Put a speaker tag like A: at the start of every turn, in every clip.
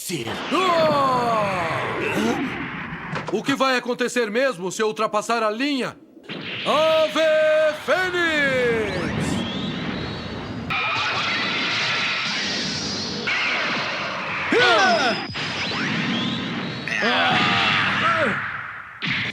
A: acontecer.
B: O que vai acontecer mesmo se eu ultrapassar a linha? Ave Fênix!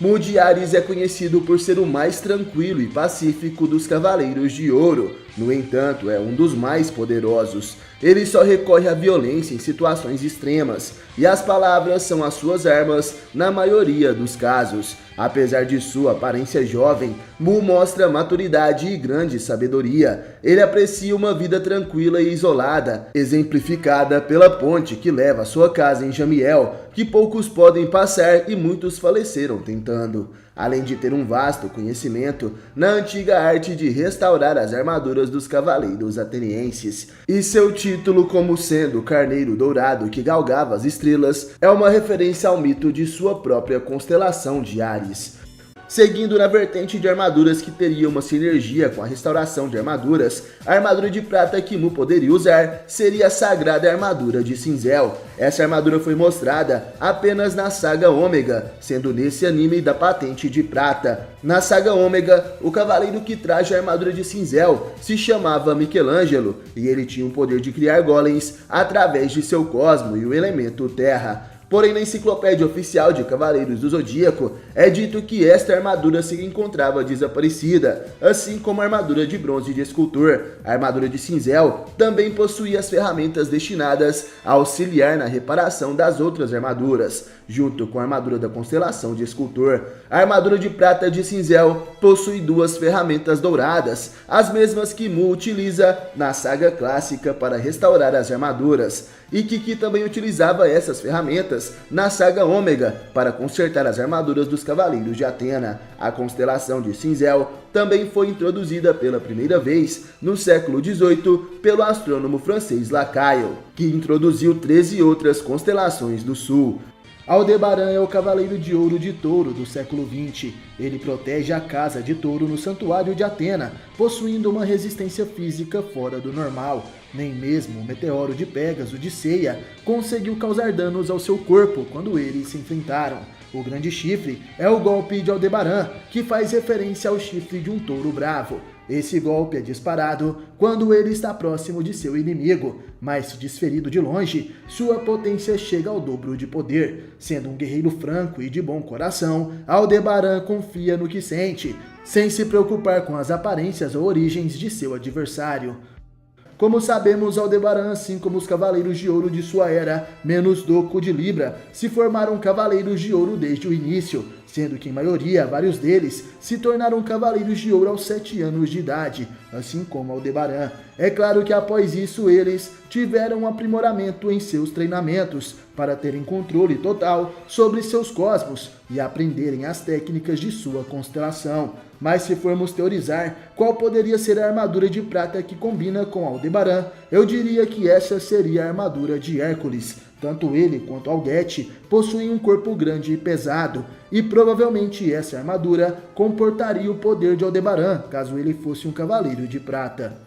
C: Mundi Ares é conhecido por ser o mais tranquilo e pacífico dos Cavaleiros de Ouro. No entanto, é um dos mais poderosos. Ele só recorre à violência em situações extremas, e as palavras são as suas armas na maioria dos casos. Apesar de sua aparência jovem, Mu mostra maturidade e grande sabedoria. Ele aprecia uma vida tranquila e isolada, exemplificada pela ponte que leva à sua casa em Jamiel, que poucos podem passar e muitos faleceram tentando. Além de ter um vasto conhecimento na antiga arte de restaurar as armaduras dos cavaleiros atenienses. E seu título como sendo o Carneiro Dourado que galgava as estrelas é uma referência ao mito de sua própria constelação de Ares. Seguindo na vertente de armaduras que teria uma sinergia com a restauração de armaduras, a armadura de prata que Mu poderia usar seria a sagrada armadura de Cinzel. Essa armadura foi mostrada apenas na saga Ômega, sendo nesse anime da patente de prata. Na saga Ômega, o cavaleiro que traja a armadura de Cinzel se chamava Michelangelo, e ele tinha o poder de criar golems através de seu cosmo e o elemento terra. Porém, na enciclopédia oficial de Cavaleiros do Zodíaco, é dito que esta armadura se encontrava desaparecida, assim como a armadura de bronze de escultor. A armadura de Cinzel também possuía as ferramentas destinadas a auxiliar na reparação das outras armaduras, junto com a armadura da constelação de escultor. A armadura de prata de Cinzel possui duas ferramentas douradas, as mesmas que Mu utiliza na saga clássica para restaurar as armaduras, e Kiki também utilizava essas ferramentas na saga Ômega para consertar as armaduras dos Cavaleiros de Atena. A constelação de Cinzel também foi introduzida pela primeira vez no século XVIII pelo astrônomo francês Lacaille, que introduziu 13 outras constelações do Sul. Aldebaran é o Cavaleiro de Ouro de Touro do século XX. Ele protege a Casa de Touro no Santuário de Atena, possuindo uma resistência física fora do normal. Nem mesmo o meteoro de Pégaso de Ceia conseguiu causar danos ao seu corpo quando eles se enfrentaram. O Grande Chifre é o golpe de Aldebaran, que faz referência ao chifre de um touro bravo. Esse golpe é disparado quando ele está próximo de seu inimigo, mas se desferido de longe, sua potência chega ao dobro de poder. Sendo um guerreiro franco e de bom coração, Aldebaran confia no que sente, sem se preocupar com as aparências ou origens de seu adversário. Como sabemos, Aldebaran, assim como os Cavaleiros de Ouro de sua era, menos Doku de Libra, se formaram Cavaleiros de Ouro desde o início, sendo que em maioria, vários deles, se tornaram Cavaleiros de Ouro aos 7 anos de idade, assim como Aldebaran. É claro que após isso eles tiveram um aprimoramento em seus treinamentos, para terem controle total sobre seus cosmos e aprenderem as técnicas de sua constelação. Mas se formos teorizar qual poderia ser a armadura de prata que combina com Aldebaran, eu diria que essa seria a armadura de Hércules. Tanto ele quanto Algete possuem um corpo grande e pesado, e provavelmente essa armadura comportaria o poder de Aldebaran, caso ele fosse um cavaleiro de prata.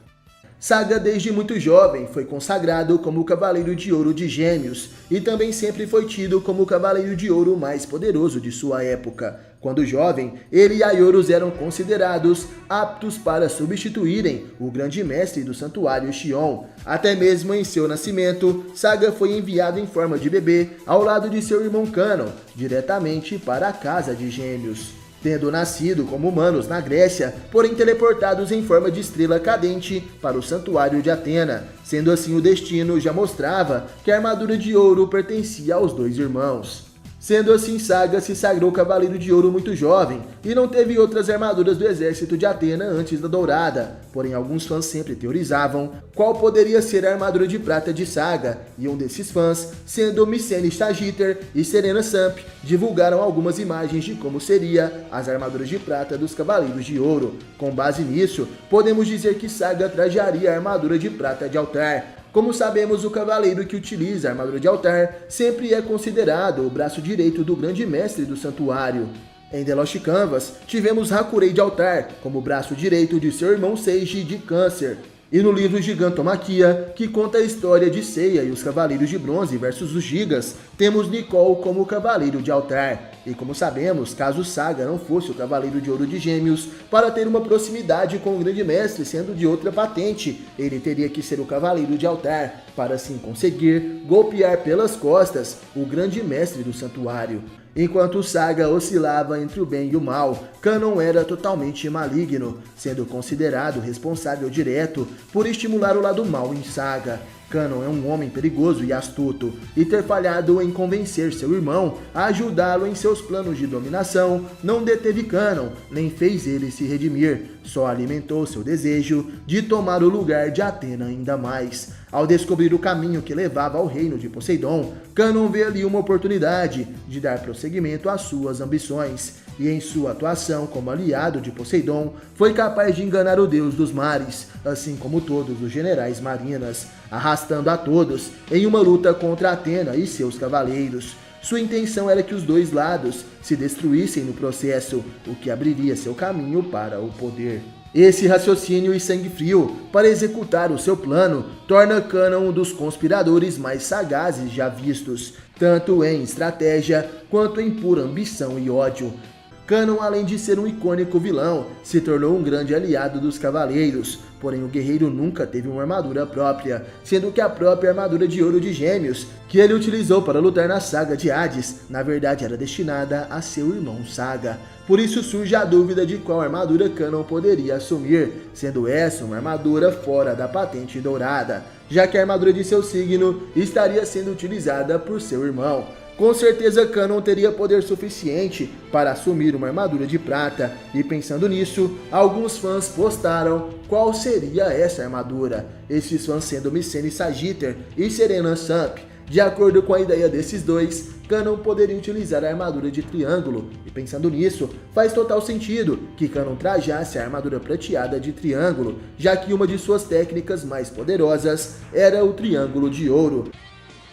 C: Saga desde muito jovem foi consagrado como o Cavaleiro de Ouro de Gêmeos e também sempre foi tido como o Cavaleiro de Ouro mais poderoso de sua época. Quando jovem, ele e Aioros eram considerados aptos para substituírem o grande mestre do santuário Xion. Até mesmo em seu nascimento, Saga foi enviado em forma de bebê ao lado de seu irmão Canon, diretamente para a Casa de Gêmeos. Tendo nascido como humanos na Grécia, porém teleportados em forma de estrela cadente para o santuário de Atena. Sendo assim, o destino já mostrava que a armadura de ouro pertencia aos dois irmãos. Sendo assim, Saga se sagrou Cavaleiro de Ouro muito jovem e não teve outras armaduras do exército de Atena antes da Dourada. Porém, alguns fãs sempre teorizavam qual poderia ser a armadura de prata de Saga, e um desses fãs, sendo Mycenae Sagitter e Serena Samp, divulgaram algumas imagens de como seria as armaduras de prata dos Cavaleiros de Ouro. Com base nisso, podemos dizer que Saga trajaria a armadura de prata de altar. Como sabemos, o cavaleiro que utiliza a armadura de altar sempre é considerado o braço direito do grande mestre do santuário. Em The Lost Canvas, tivemos Hakurei de altar como braço direito de seu irmão Seiji de Câncer. E no livro Gigantomaquia, que conta a história de Seiya e os Cavaleiros de Bronze versus os Gigas, temos Nicol como o Cavaleiro de Altar. E como sabemos, caso Saga não fosse o Cavaleiro de Ouro de Gêmeos, para ter uma proximidade com o Grande Mestre sendo de outra patente, ele teria que ser o Cavaleiro de Altar, para assim conseguir golpear pelas costas o Grande Mestre do Santuário. Enquanto Saga oscilava entre o bem e o mal, Kanon era totalmente maligno, sendo considerado responsável direto por estimular o lado mal em Saga. Kanon é um homem perigoso e astuto, e ter falhado em convencer seu irmão a ajudá-lo em seus planos de dominação não deteve Kanon, nem fez ele se redimir, só alimentou seu desejo de tomar o lugar de Athena ainda mais. Ao descobrir o caminho que levava ao reino de Poseidon, Kanon vê ali uma oportunidade de dar prosseguimento às suas ambições, e em sua atuação como aliado de Poseidon, foi capaz de enganar o deus dos mares, assim como todos os generais marinas, arrastando a todos em uma luta contra Athena e seus cavaleiros. Sua intenção era que os dois lados se destruíssem no processo, o que abriria seu caminho para o poder. Esse raciocínio e sangue frio para executar o seu plano torna Kanon um dos conspiradores mais sagazes já vistos, tanto em estratégia quanto em pura ambição e ódio. Kanon, além de ser um icônico vilão, se tornou um grande aliado dos cavaleiros, porém o guerreiro nunca teve uma armadura própria, sendo que a própria armadura de ouro de Gêmeos, que ele utilizou para lutar na saga de Hades, na verdade era destinada a seu irmão Saga. Por isso surge a dúvida de qual armadura Kanon poderia assumir, sendo essa uma armadura fora da patente dourada, já que a armadura de seu signo estaria sendo utilizada por seu irmão. Com certeza Kanon teria poder suficiente para assumir uma armadura de prata, e pensando nisso, alguns fãs postaram qual seria essa armadura, esses fãs sendo Mycene Sagitter e Serena Samp. De acordo com a ideia desses dois, Kanon poderia utilizar a armadura de triângulo, e pensando nisso, faz total sentido que Kanon trajasse a armadura prateada de triângulo, já que uma de suas técnicas mais poderosas era o triângulo de ouro.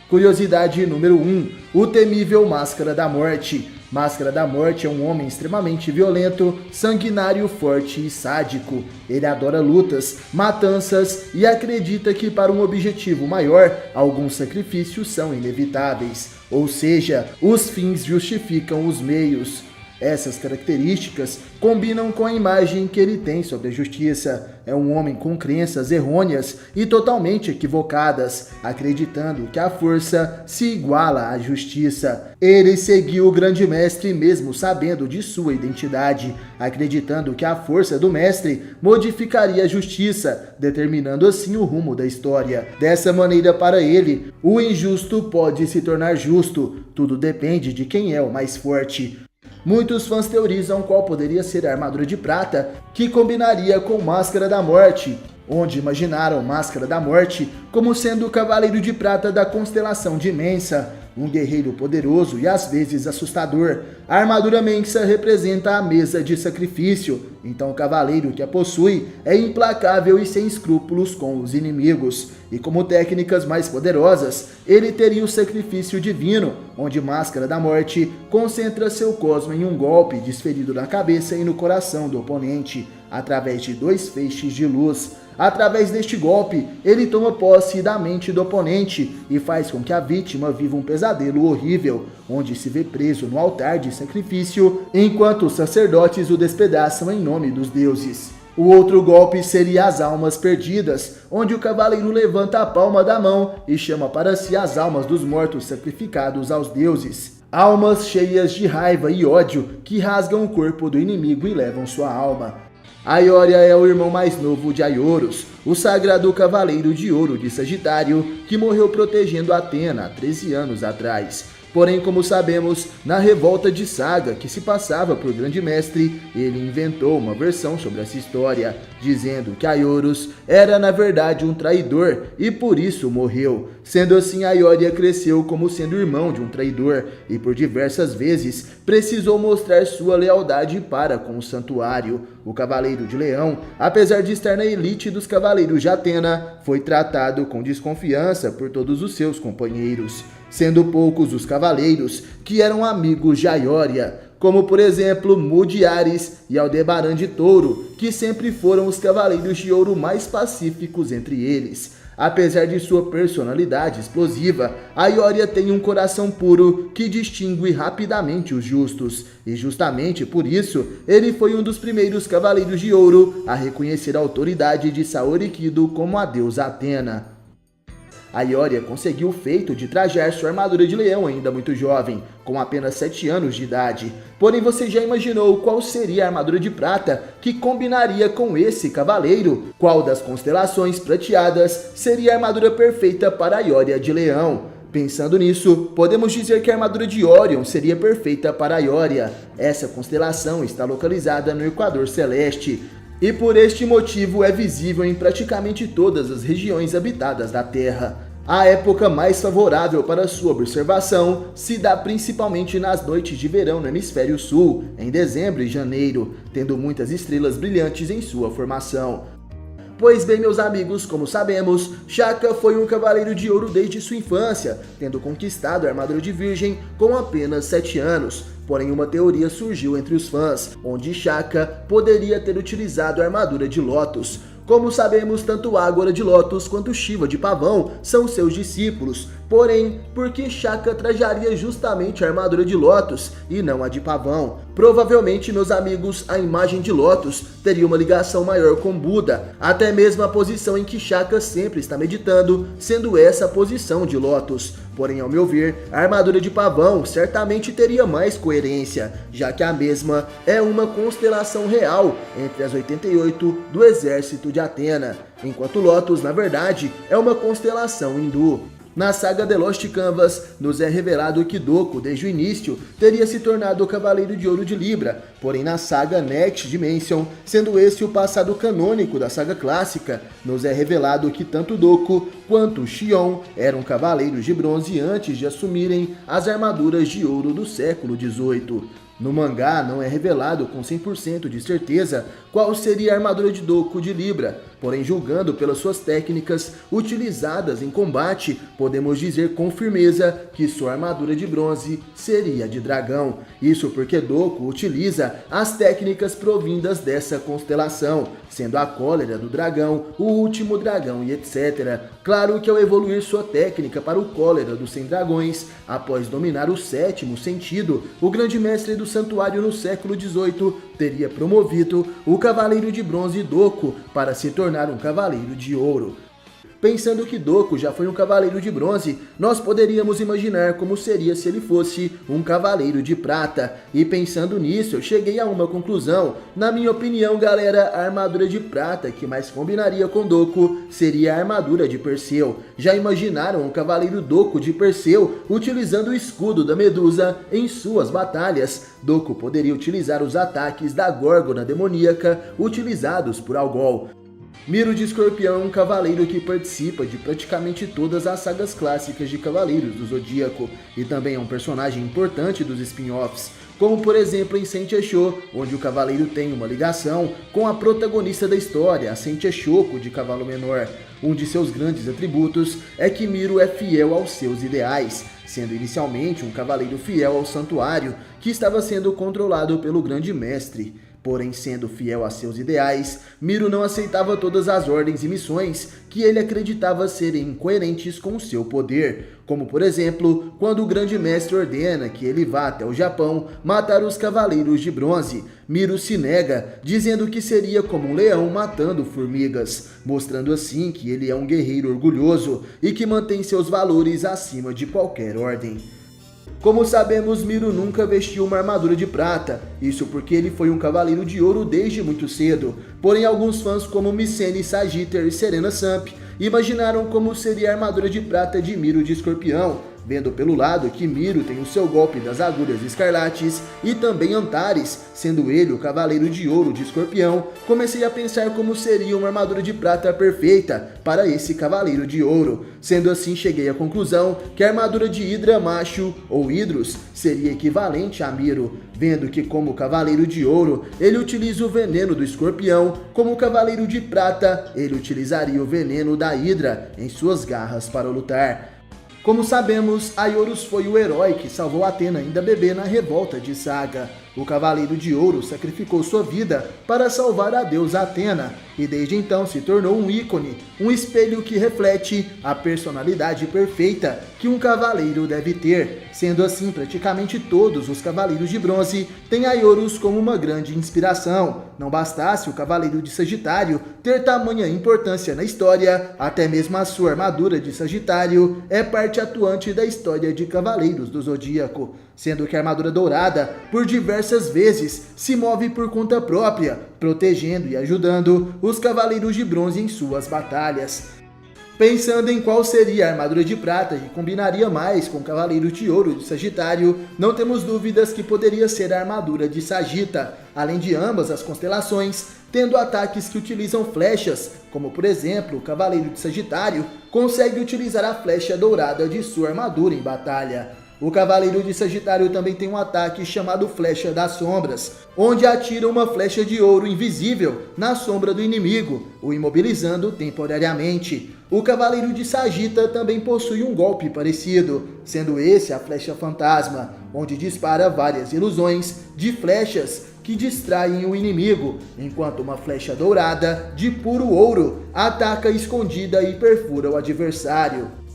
C: Curiosidade número 1. O temível Máscara da Morte. Máscara da Morte é um homem extremamente violento, sanguinário, forte e sádico. Ele adora lutas, matanças e acredita que para um objetivo maior, alguns sacrifícios são inevitáveis. Ou seja, os fins justificam os meios. Essas características combinam com a imagem que ele tem sobre a justiça. É um homem com crenças errôneas e totalmente equivocadas, acreditando que a força se iguala à justiça. Ele seguiu o grande mestre mesmo sabendo de sua identidade, acreditando que a força do mestre modificaria a justiça, determinando assim o rumo da história. Dessa maneira, para ele, o injusto pode se tornar justo. Tudo depende de quem é o mais forte. Muitos fãs teorizam qual poderia ser a armadura de prata que combinaria com Máscara da Morte, onde imaginaram Máscara da Morte como sendo o Cavaleiro de Prata da constelação de Mensa, um guerreiro poderoso e às vezes assustador. A armadura Mensa representa a mesa de sacrifício, então o cavaleiro que a possui é implacável e sem escrúpulos com os inimigos. E como técnicas mais poderosas, ele teria o sacrifício divino, onde Máscara da Morte concentra seu cosmo em um golpe desferido na cabeça e no coração do oponente, através de 2 feixes de luz. Através deste golpe, ele toma posse da mente do oponente e faz com que a vítima viva um pesadelo horrível, onde se vê preso no altar de sacrifício, enquanto os sacerdotes o despedaçam em nome dos deuses. O outro golpe seria as almas perdidas, onde o cavaleiro levanta a palma da mão e chama para si as almas dos mortos sacrificados aos deuses. Almas cheias de raiva e ódio que rasgam o corpo do inimigo e levam sua alma. Aioria é o irmão mais novo de Aioros, o sagrado cavaleiro de ouro de Sagitário, que morreu protegendo Athena há 13 anos atrás. Porém, como sabemos, na revolta de Saga, que se passava por Grande Mestre, ele inventou uma versão sobre essa história, dizendo que Aioros era na verdade um traidor e por isso morreu. Sendo assim, Aioria cresceu como sendo irmão de um traidor e por diversas vezes precisou mostrar sua lealdade para com o santuário. O Cavaleiro de Leão, apesar de estar na elite dos Cavaleiros de Athena, foi tratado com desconfiança por todos os seus companheiros, sendo poucos os cavaleiros que eram amigos de Aioria. como por exemplo Mudiares e Aldebaran de Touro, que sempre foram os cavaleiros de ouro mais pacíficos entre eles. Apesar de sua personalidade explosiva, a Ioria tem um coração puro que distingue rapidamente os justos, e justamente por isso, ele foi um dos primeiros cavaleiros de ouro a reconhecer a autoridade de Saori Kido como a deusa Atena. A Ioria conseguiu o feito de trajar sua armadura de leão ainda muito jovem, com apenas 7 anos de idade. Porém, você já imaginou qual seria a armadura de prata que combinaria com esse cavaleiro? Qual das constelações prateadas seria a armadura perfeita para a Ioria de leão? Pensando nisso, podemos dizer que a armadura de Orion seria perfeita para a Ioria. Essa constelação está localizada no Equador Celeste, e por este motivo é visível em praticamente todas as regiões habitadas da Terra. A época mais favorável para sua observação se dá principalmente nas noites de verão no hemisfério sul, em dezembro e janeiro, tendo muitas estrelas brilhantes em sua formação. Pois bem, meus amigos, como sabemos, Shaka foi um cavaleiro de ouro desde sua infância, tendo conquistado a armadura de virgem com apenas 7 anos. Porém, uma teoria surgiu entre os fãs, onde Shaka poderia ter utilizado a armadura de Lotus. Como sabemos, tanto Ágora de Lotus quanto Shiva de Pavão são seus discípulos. Porém, por que Shaka trajaria justamente a armadura de Lotus e não a de Pavão? Provavelmente, meus amigos, a imagem de Lotus teria uma ligação maior com Buda, até mesmo a posição em que Shaka sempre está meditando, sendo essa a posição de Lotus. Porém, ao meu ver, a armadura de Pavão certamente teria mais coerência, já que a mesma é uma constelação real entre as 88 do exército de Atena, enquanto Lotus, na verdade, é uma constelação hindu. Na saga The Lost Canvas, nos é revelado que Doku, desde o início, teria se tornado o Cavaleiro de Ouro de Libra, porém na saga Next Dimension, sendo esse o passado canônico da saga clássica, nos é revelado que tanto Doku quanto Xion eram cavaleiros de bronze antes de assumirem as armaduras de ouro do século XVIII. No mangá não é revelado com 100% de certeza qual seria a armadura de Doku de Libra, porém julgando pelas suas técnicas utilizadas em combate, podemos dizer com firmeza que sua armadura de bronze seria de dragão. Isso porque Doku utiliza as técnicas provindas dessa constelação, sendo a cólera do dragão, o último dragão e etc. Claro que ao evoluir sua técnica para o cólera dos 100 dragões, após dominar o sétimo sentido, o grande mestre do santuário no século XVIII teria promovido o cavaleiro de bronze Doku para se tornar um cavaleiro de ouro. Pensando que Doku já foi um cavaleiro de bronze, nós poderíamos imaginar como seria se ele fosse um cavaleiro de prata. E pensando nisso, eu cheguei a uma conclusão. Na minha opinião, galera, a armadura de prata que mais combinaria com Doku seria a armadura de Perseu. Já imaginaram um cavaleiro Doku de Perseu utilizando o escudo da Medusa em suas batalhas? Doku poderia utilizar os ataques da Górgona demoníaca utilizados por Algol. Miro de Escorpião é um cavaleiro que participa de praticamente todas as sagas clássicas de Cavaleiros do Zodíaco e também é um personagem importante dos spin-offs, como por exemplo em Saint Seiya, onde o cavaleiro tem uma ligação com a protagonista da história, a Saint Shoko de Cavalo Menor. Um de seus grandes atributos é que Miro é fiel aos seus ideais, sendo inicialmente um cavaleiro fiel ao santuário que estava sendo controlado pelo grande mestre. Porém, sendo fiel a seus ideais, Miro não aceitava todas as ordens e missões que ele acreditava serem incoerentes com o seu poder, como por exemplo, quando o grande mestre ordena que ele vá até o Japão matar os cavaleiros de bronze. Miro se nega, dizendo que seria como um leão matando formigas, mostrando assim que ele é um guerreiro orgulhoso e que mantém seus valores acima de qualquer ordem. Como sabemos, Miro nunca vestiu uma armadura de prata, isso porque ele foi um cavaleiro de ouro desde muito cedo. Porém, alguns fãs como Micene Sagitter e Serena Samp imaginaram como seria a armadura de prata de Miro de Escorpião, vendo pelo lado que Miro tem o seu golpe das agulhas escarlates e também Antares, sendo ele o cavaleiro de ouro de Escorpião, comecei a pensar como seria uma armadura de prata perfeita para esse cavaleiro de ouro. Sendo assim, cheguei à conclusão que a armadura de Hidra Macho ou Hidros seria equivalente a Miro, vendo que como cavaleiro de ouro, ele utiliza o veneno do escorpião, como cavaleiro de prata, ele utilizaria o veneno da Hidra em suas garras para lutar. Como sabemos, Aiorus foi o herói que salvou Atena ainda bebê na revolta de Saga. O Cavaleiro de Ouro sacrificou sua vida para salvar a deusa Atena e desde então se tornou um ícone, um espelho que reflete a personalidade perfeita que um cavaleiro deve ter. Sendo assim, praticamente todos os Cavaleiros de Bronze têm Aiorus como uma grande inspiração. Não bastasse o Cavaleiro de Sagitário ter tamanha importância na história, até mesmo a sua armadura de Sagitário é parte atuante da história de Cavaleiros do Zodíaco, sendo que a armadura dourada, por diversas vezes, se move por conta própria, protegendo e ajudando os Cavaleiros de Bronze em suas batalhas. Pensando em qual seria a armadura de prata que combinaria mais com o Cavaleiro de Ouro de Sagitário, não temos dúvidas que poderia ser a armadura de Sagita, além de ambas as constelações tendo ataques que utilizam flechas, como por exemplo o Cavaleiro de Sagitário consegue utilizar a flecha dourada de sua armadura em batalha. O Cavaleiro de Sagitário também tem um ataque chamado Flecha das Sombras, onde atira uma flecha de ouro invisível na sombra do inimigo, o imobilizando temporariamente. O Cavaleiro de Sagita também possui um golpe parecido, sendo esse a Flecha Fantasma, onde dispara várias ilusões de flechas que distraem o inimigo, enquanto uma flecha dourada de puro ouro ataca escondida e perfura o adversário.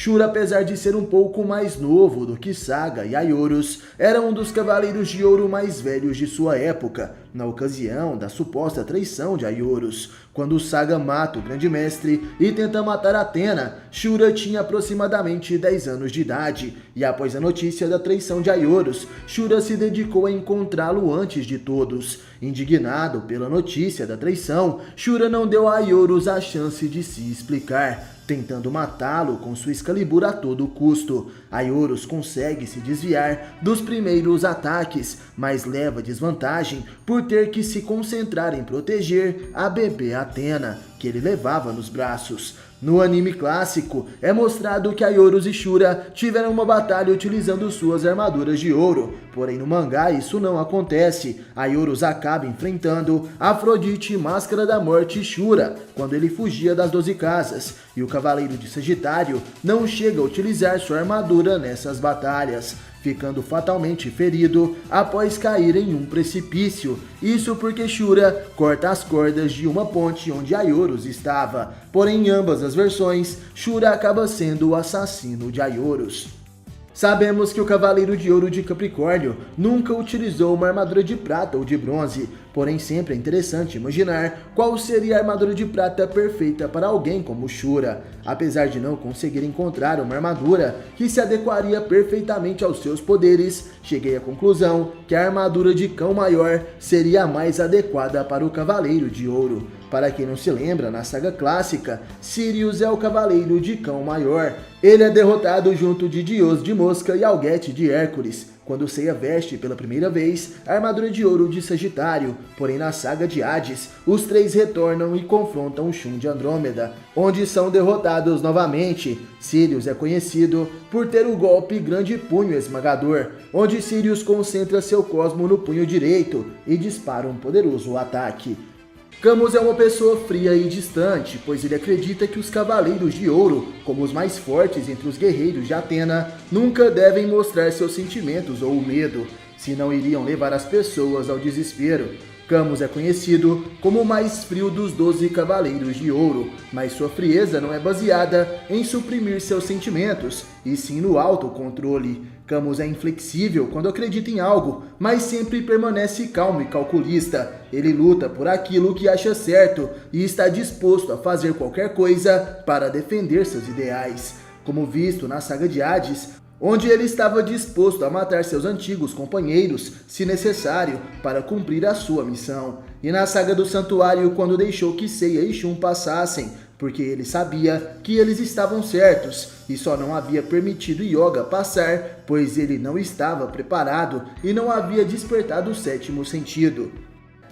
C: Shura, apesar de ser um pouco mais novo do que Saga e Aiorus, era um dos Cavaleiros de Ouro mais velhos de sua época, na ocasião da suposta traição de Aiorus. Quando Saga mata o Grande Mestre e tenta matar Athena, Shura tinha aproximadamente 10 anos de idade, e após a notícia da traição de Aiorus, Shura se dedicou a encontrá-lo antes de todos. Indignado pela notícia da traição, Shura não deu a Aiorus a chance de se explicar, tentando matá-lo com sua Excalibur a todo custo. Aiorus consegue se desviar dos primeiros ataques, mas leva desvantagem por ter que se concentrar em proteger a bebê Athena, que ele levava nos braços. No anime clássico, é mostrado que Aiorus e Shura tiveram uma batalha utilizando suas armaduras de ouro, porém no mangá isso não acontece. Aiorus acaba enfrentando Afrodite Máscara da Morte Shura, quando ele fugia das 12 casas, e o Cavaleiro de Sagitário não chega a utilizar sua armadura nessas batalhas, ficando fatalmente ferido após cair em um precipício. Isso porque Shura corta as cordas de uma ponte onde Aiorus estava. Porém, em ambas as versões, Shura acaba sendo o assassino de Aiorus. Sabemos que o Cavaleiro de Ouro de Capricórnio nunca utilizou uma armadura de prata ou de bronze, porém sempre é interessante imaginar qual seria a armadura de prata perfeita para alguém como Shura. Apesar de não conseguir encontrar uma armadura que se adequaria perfeitamente aos seus poderes, cheguei à conclusão que a armadura de Cão Maior seria a mais adequada para o Cavaleiro de Ouro. Para quem não se lembra, na saga clássica, Sirius é o Cavaleiro de Cão Maior. Ele é derrotado junto de Dios de Mosca e Algete de Hércules, quando Seiya veste pela primeira vez a armadura de ouro de Sagitário. Porém, na saga de Hades, os três retornam e confrontam Shun de Andrômeda, onde são derrotados novamente. Sirius é conhecido por ter o golpe Grande Punho Esmagador, onde Sirius concentra seu cosmo no punho direito e dispara um poderoso ataque. Camus é uma pessoa fria e distante, pois ele acredita que os Cavaleiros de Ouro, como os mais fortes entre os guerreiros de Atena, nunca devem mostrar seus sentimentos ou o medo, senão iriam levar as pessoas ao desespero. Camus é conhecido como o mais frio dos 12 Cavaleiros de Ouro, mas sua frieza não é baseada em suprimir seus sentimentos, e sim no autocontrole. Camus é inflexível quando acredita em algo, mas sempre permanece calmo e calculista. Ele luta por aquilo que acha certo e está disposto a fazer qualquer coisa para defender seus ideais, como visto na saga de Hades, onde ele estava disposto a matar seus antigos companheiros, se necessário, para cumprir a sua missão. E na saga do Santuário, quando deixou que Seiya e Shun passassem, porque ele sabia que eles estavam certos, e só não havia permitido Yoga passar, pois ele não estava preparado e não havia despertado o sétimo sentido.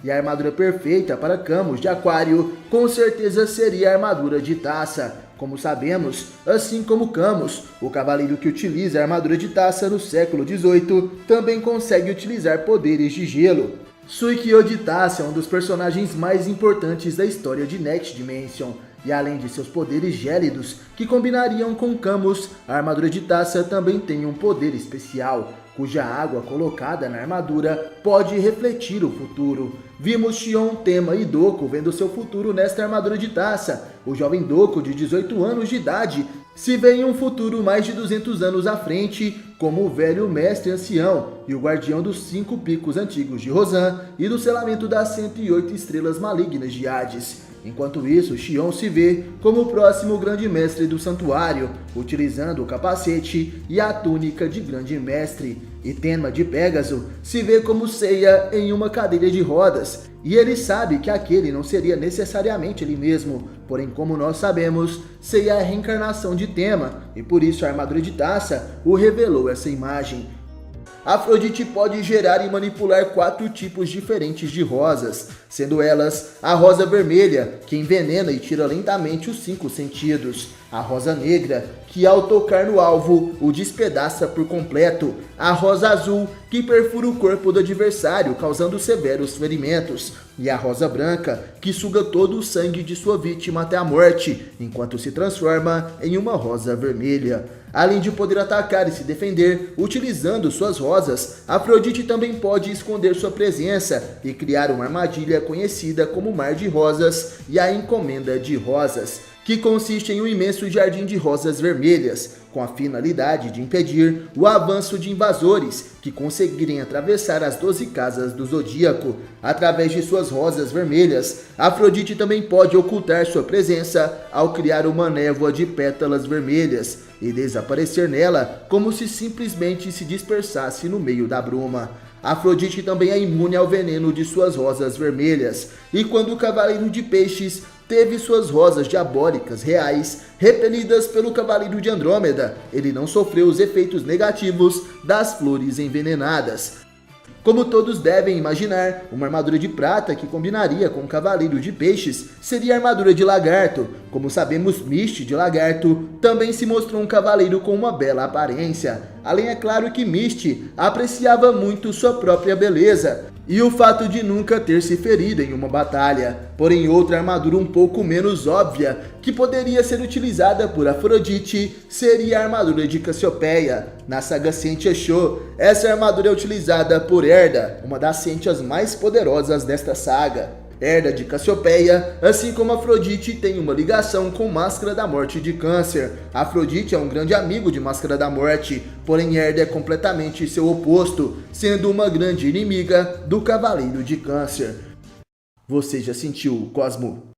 C: E a armadura perfeita para Camus de Aquário com certeza seria a armadura de Taça. Como sabemos, assim como Camus, o cavaleiro que utiliza a armadura de Taça no século XVIII também consegue utilizar poderes de gelo. Suikyo de Taça é um dos personagens mais importantes da história de Next Dimension, E além de seus poderes gélidos, que combinariam com Camus, a armadura de Taça também tem um poder especial, cuja água colocada na armadura pode refletir o futuro. Vimos Xion, Tenma e Doku vendo seu futuro nesta armadura de Taça. O jovem Doku, de 18 anos de idade, se vê em um futuro mais de 200 anos à frente, como o velho mestre ancião e o guardião dos 5 picos antigos de Rozan e do selamento das 108 estrelas malignas de Hades. Enquanto isso, Xion se vê como o próximo grande mestre do santuário, utilizando o capacete e a túnica de grande mestre. E Tenma de Pégaso se vê como Seiya em uma cadeira de rodas, e ele sabe que aquele não seria necessariamente ele mesmo, porém, como nós sabemos, Seiya é a reencarnação de Tenma, e por isso a armadura de Taça o revelou essa imagem. Afrodite pode gerar e manipular 4 tipos diferentes de rosas, sendo elas a rosa vermelha, que envenena e tira lentamente os 5 sentidos, a rosa negra, que ao tocar no alvo o despedaça por completo, a rosa azul, que perfura o corpo do adversário, causando severos ferimentos, e a rosa branca, que suga todo o sangue de sua vítima até a morte, enquanto se transforma em uma rosa vermelha. Além de poder atacar e se defender utilizando suas rosas, Afrodite também pode esconder sua presença e criar uma armadilha conhecida como Mar de Rosas e a Encomenda de Rosas, que consiste em um imenso jardim de rosas vermelhas, com a finalidade de impedir o avanço de invasores que conseguirem atravessar as 12 casas do Zodíaco. Através de suas rosas vermelhas, Afrodite também pode ocultar sua presença ao criar uma névoa de pétalas vermelhas e desaparecer nela como se simplesmente se dispersasse no meio da bruma. Afrodite também é imune ao veneno de suas rosas vermelhas, e quando o Cavaleiro de Peixes teve suas rosas diabólicas reais repelidas pelo Cavaleiro de Andrômeda, ele não sofreu os efeitos negativos das flores envenenadas. Como todos devem imaginar, uma armadura de prata que combinaria com o Cavaleiro de Peixes seria a armadura de Lagarto. Como sabemos, Mist de Lagarto também se mostrou um cavaleiro com uma bela aparência. Além, é claro, que Mist apreciava muito sua própria beleza e o fato de nunca ter se ferido em uma batalha. Porém, outra armadura um pouco menos óbvia, que poderia ser utilizada por Afrodite, seria a armadura de Cassiopeia. Na saga Sentia Show, essa armadura é utilizada por Erda, uma das Sentias mais poderosas desta saga. Erda de Cassiopeia, assim como Afrodite, tem uma ligação com Máscara da Morte de Câncer. Afrodite é um grande amigo de Máscara da Morte, porém Erda é completamente seu oposto, sendo uma grande inimiga do Cavaleiro de Câncer. Você já sentiu, Cosmo?